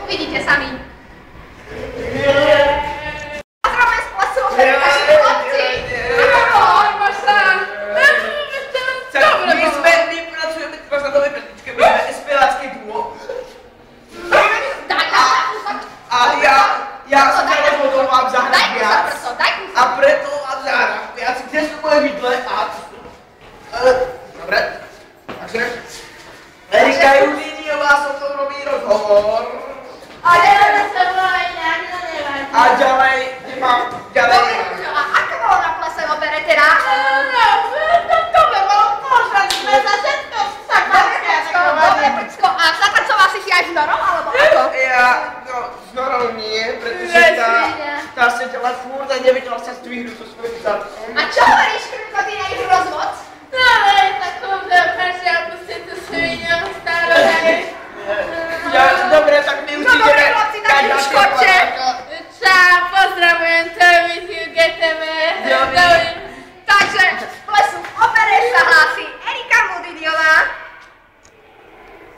Vidíte sami. Erika Judíniová so mnou robí rozhovor. A ďalej sa volá inak, no nevadí. A ďalej, nemám, ďalej. Dobre, a ako bolo na plese v opere teda? To bolo požadné, za všetko sa dobre, počko, a zatancoval si si aj s Norou, alebo ako? Ja, no, s Norou nie, pretože tá sedela furt a nevedela sa zdvihnúť so svojím zadkom. A čo hovorí